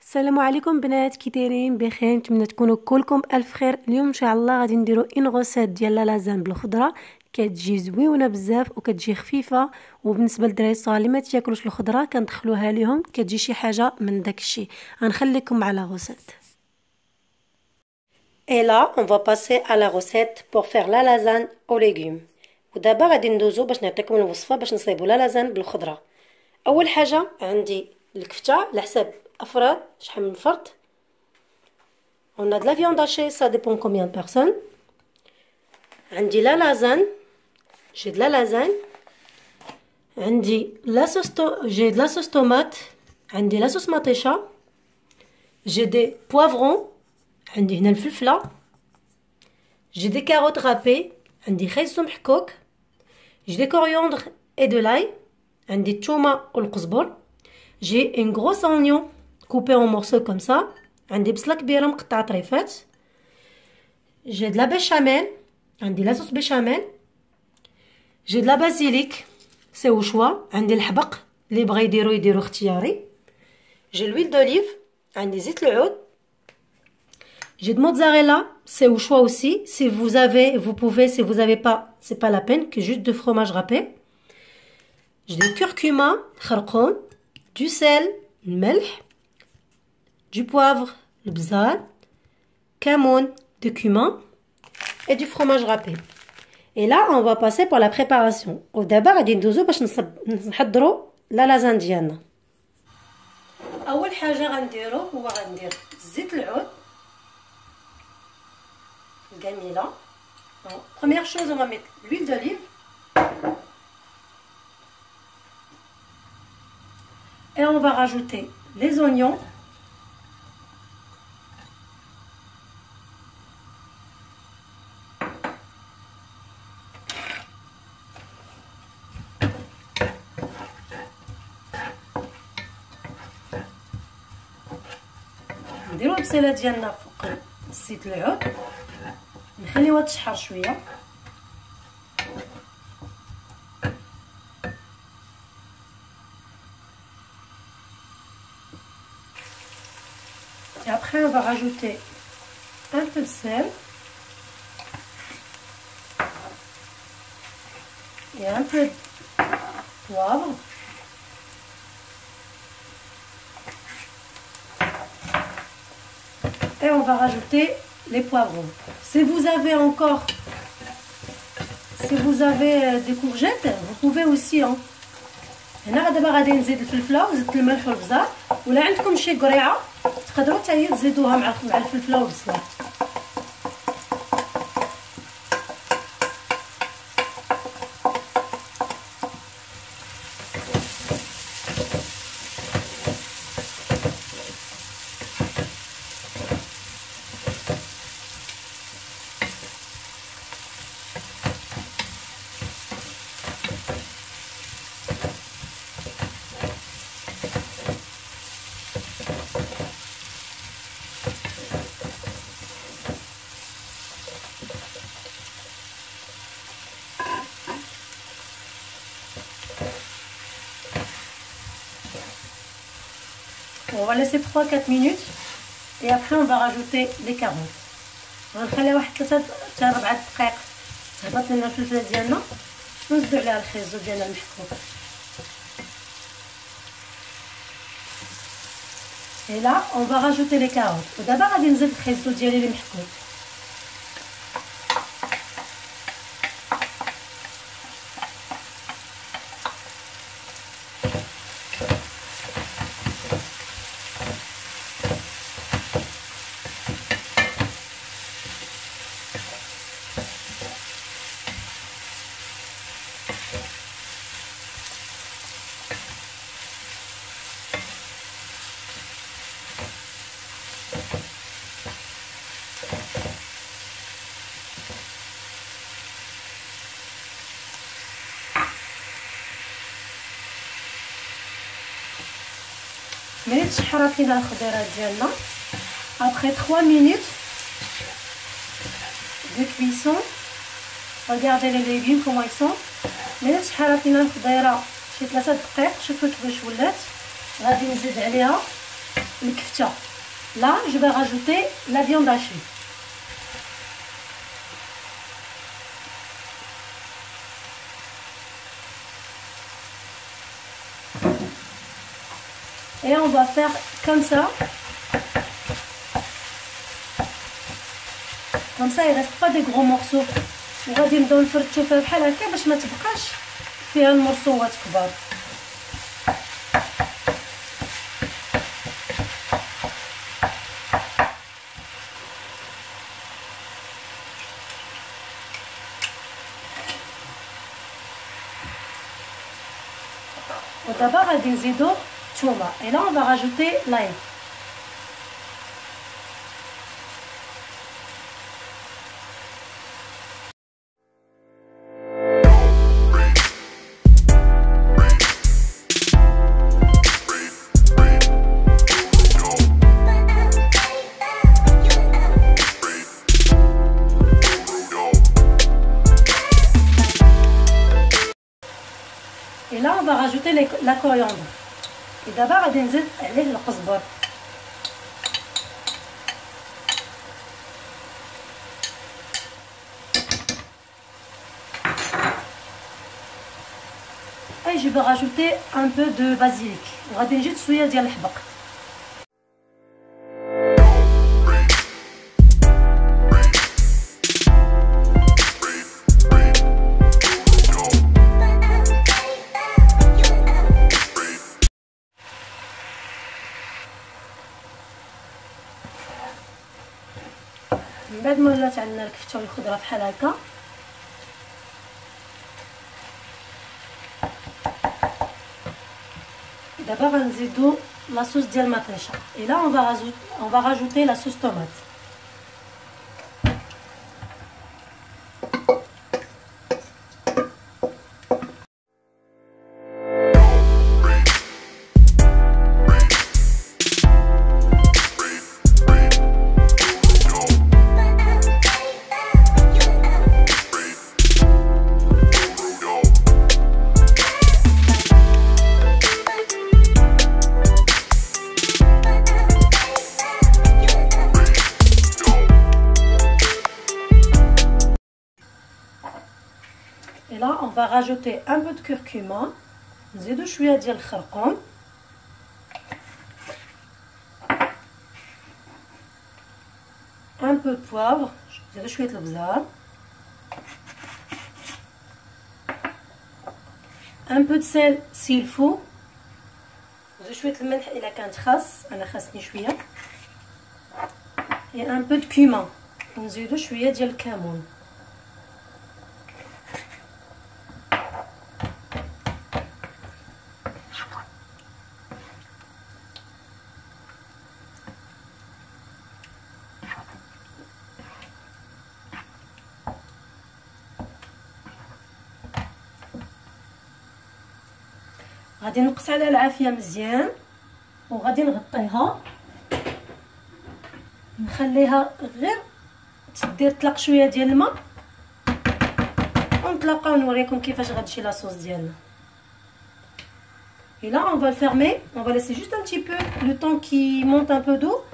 السلام عليكم بنات، كي دايرين؟ بخير؟ نتمنى تكونوا كلكم الف خير. اليوم ان شاء الله غادي نديروا ان غوسيت ديال لازان بالخضره. كتجي زوينه بزاف وكتجي خفيفه، وبالنسبه للدراري الصغار اللي ما تاكلوش الخضره كندخلوها ليهم، كتجي شي حاجه من داكشي. غنخليكم مع لا غوسيت. Et là, on va passer à la recette pour faire la lasagne aux légumes. ودابا غادي ندوزو باش نعطيكم الوصفه باش نصايبوا لا لازان بالخضره. اول حاجه عندي الكفته على حساب افراد شحال من فرد. On a de la viande hachée, ça dépend combien de personnes. عندي لا لازان، j'ai de la lasagne. عندي لا صوص j'ai de la sauce tomate. عندي لا صوص مطيشه. j'ai des poivrons. عندي هنا الفلفله. j'ai des carottes râpées. عندي خيزو محكوك. j'ai des coriandres et de l'ail. عندي الثومه والقزبر. j'ai une grosse oignon coupé en morceaux comme ça. عندي بصله كبيره مقطعه طريفات. j'ai de la béchamel. عندي لا صوص بيشاميل. j'ai de la basilic, c'est au choix. عندي الحبق اللي بغا يديروا اختياري. j'ai l'huile d'olive. عندي زيت العود. j'ai de mozzarella, c'est au choix aussi. Si vous avez, vous pouvez. Si vous avez pas, c'est pas la peine. Que juste de fromage râpé. j'ai du curcuma, خرقوم, du sel, الملح, du poivre, le bzar, camon, de cumin et du fromage râpé. Et là, on va passer pour la préparation. ودابا غادي ندوزو باش نحضروا لا لازان ديالنا. اول حاجه غنديرو هو غندير زيت العود الجميله. Donc, première chose, on va mettre l'huile d'olive. Et on va rajouter les oignons. نديرو البصيله ديالنا فوق زيت العود، نخليوها تشحر شويه. Et après on va rajouter un peu de sel et un peu de poivre. Et on va rajouter les poivrons. Si vous avez des courgettes, vous pouvez aussi. هنا دابا غادي نزيد الفلفله وزدت الملح والبزار، ولا عندكم شي قريعه تقدروا حتى هي تزيدوها مع الفلفله والبصله. On va laisser 3-4 minutes et après on va rajouter les carottes. غنخليها واحد 3 حتى 4 دقائق تهبط لنا الفلفله ديالنا، ونزيدو عليها الخيزو ديالنا المحكوك. Et là on va rajouter les carottes. ودابا غادي نزيد الخيزو ديالي اللي محكوك. ملي تشحرات لينا الخضيره ديالنا après 3 minutes de cuisson, regardez les légumes comment ils sont. ملي تشحرات لينا الخضيره شي 3 دقائق، شوفوا كيفاش ولات. غادي نزيد عليها الكفته. Là, je vais rajouter la viande hachée. Et on va faire comme ça. Comme ça, il reste pas des gros morceaux. وغادي نبداو نفرتو فيها بحال هكا باش ما تبقاش فيها المرصوات كبار. ودابا غادي نزيدو الثومه. Et là on va rajouter l'ail. Et là on va rajouter la coriandre. Et d'abord غادي نزيد عليه القزبر. Et je vais rajouter un peu de basilic. وغادي نزيد شويه ديال الحبق. من بعد ما ولات عندنا الكفته والخضره بحال هكا دابا غنزيدو لاصوص ديال مطيشه. Et là on va rajouter la sauce tomate. Et là, on va rajouter un peu de curcuma, نزيدو شويه ديال الخرقوم, un peu de poivre, نزيدو شويه البزار, un peu de sel s'il faut, نزيدو شويه الملح الا كانت خاص, انا خاصني شويه, et un peu de cumin, ونزيدو شويه ديال الكمون. غادي نقص على العافيه مزيان وغادي نغطيها, نخليها غير تدير تطلق شويه ديال الماء ونطلقها ونوريكم كيفاش غتجي لاصوص ديالنا. Et là on va le fermer, on va laisser juste un petit peu le temps qu'il monte un peu d'eau.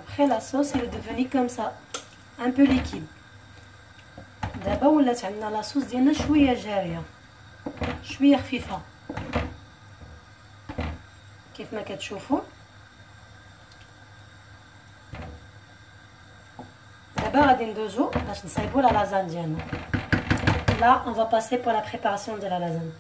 Après la sauce elle est devenue comme ça, un peu liquide. دابا ولات عندنا لاصوص ديالنا شويه جاريه, شويه خفيفه كيف ما كتشوفوا. دابا غادي ندوزو باش نصايبوا لا لازان ديالنا. Là on va passer pour la préparation de la lasagne.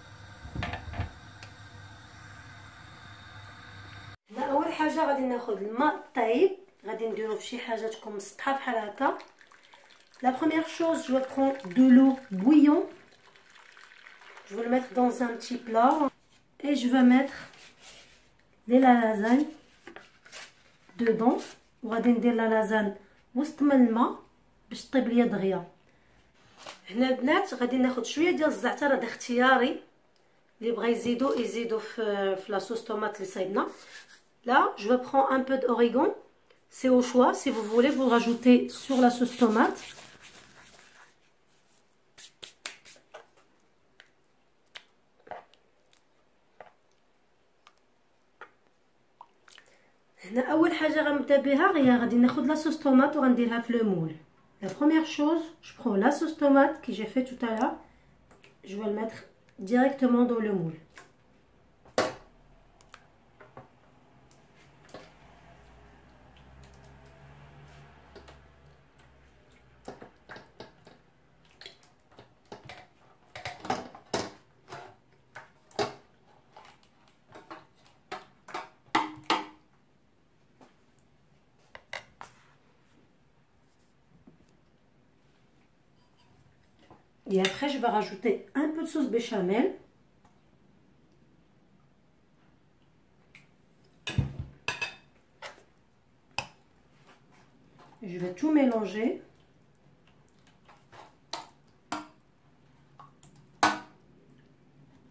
لا اول حاجه غادي ناخذ الماء الطايب, غادي نديرو في شي حاجه تكون مسطحه بحال هكا. La première chose, je vais prendre de l'eau bouillon. Je vais le mettre dans un petit plat. Et je vais mettre de la lasagne dedans. وغادي ندير لا لازان وسط من الماء باش طيب ليا دغيا. هنا البنات غادي ناخذ شويه ديال الزعتر, هذا اختياري, اللي بغا يزيدوا في لاصوص طوماط اللي صايبنا. Là, je vais prendre un peu d'origan. C'est au choix. Si vous voulez, vous rajoutez sur la sauce tomate. هنا أول حاجة غنبدا بها هي غادي ناخد لا sauce tomate وغنديرها في لو مول. La première chose, je prends la sauce tomate que j'ai fait tout à l'heure. Je vais le mettre directement dans le moule. Et après, je vais rajouter un peu de sauce béchamel. Je vais tout mélanger.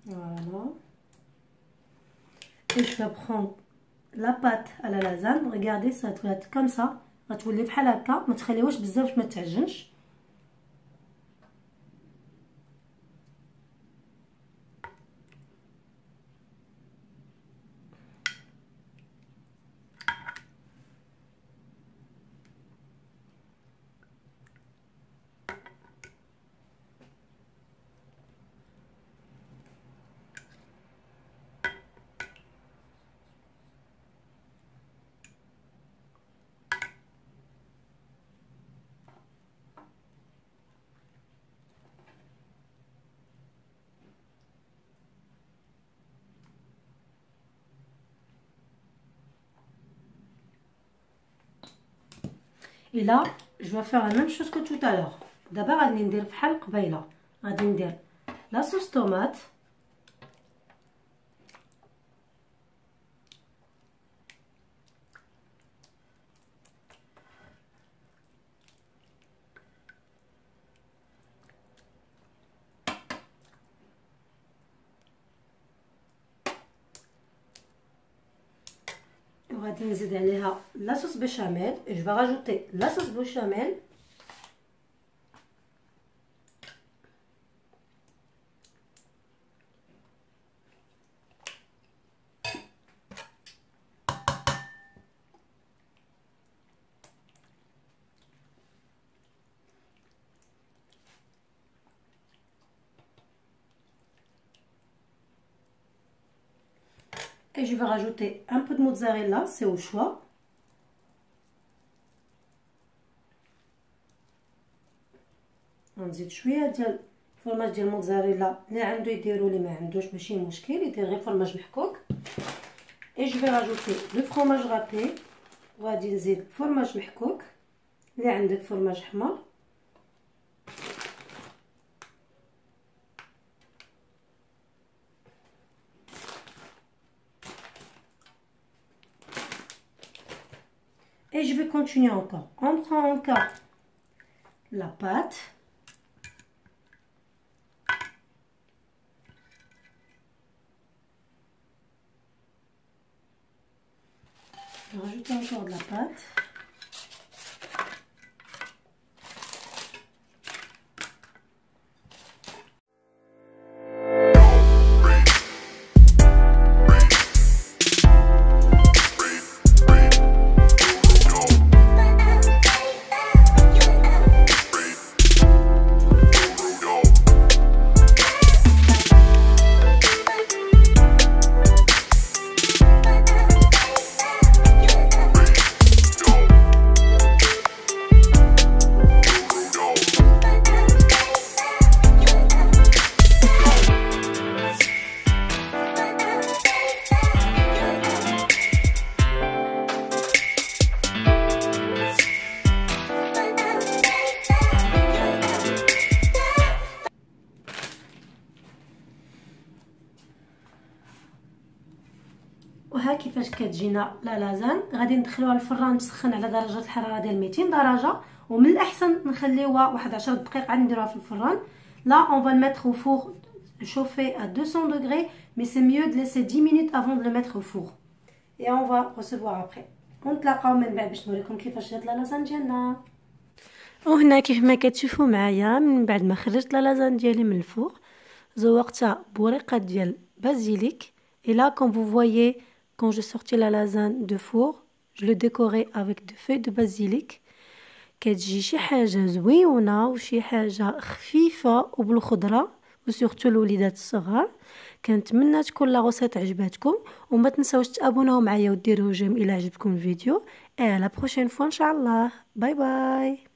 Voilà. Et je vais prendre la pâte à la lasagne. Regardez, ça va être comme ça. غتولي بحال هكا، ما تخليوهاش بزاف باش ما تعجنش. Et là, je vais faire la même chose que tout à l'heure. D'abord, غادي ندير بحال قبيله. غادي ندير لا صوص طوماط. وغادي نزيد عليها لا صوص بيشاميل. جو vais rajouter la sauce béchamel. Et je vais rajouter un peu de mozzarella, c'est au choix. نزيد شويه ديال الفرماج ديال الموتزاريلا، اللي عنده يديرو، اللي ما عندوش ماشي مشكل، يدير غير فرماج محكوك. Et je vais rajouter le fromage râpé. وغادي نزيد فرماج محكوك، اللي عندك فرماج حمر. Et je vais continuer encore. On prend encore la pâte. Je vais rajouter encore de la pâte. وها كيفاش كتجينا لا لازان. غادي ندخلوها الفران تسخن على درجه الحراره ديال 200 درجه، ومن الاحسن نخليوها واحد 10 دقائق عاد نديروها في الفران. لا اون فا ميتر او فور chauffer à 200 degrés, mais c'est mieux de laisser 10 minutes avant de le mettre au four. Et on va recevoir après. ونتلاقاو من بعد باش نوريكم كيفاش جات لا لازان ديالنا. وهنا كيف ما كتشوفوا معايا من بعد ما خرجت لا لازان ديالي من الفوغ زوقتها بورقه ديال بازيليك. Et là, comme vous voyez, quand je sortis la lasagne de four, je le décorais avec des feuilles de basilic. كتجي شي حاجه زويونه وشي حاجه خفيفه وبالخضره وسورتو الوليدات الصغار. كنتمنى تكون لا غوسيت عجباتكم وما تنساوش تابوناو معايا وديروا جيم الى عجبكم الفيديو. على بروشين فوا ان شاء الله. باي باي.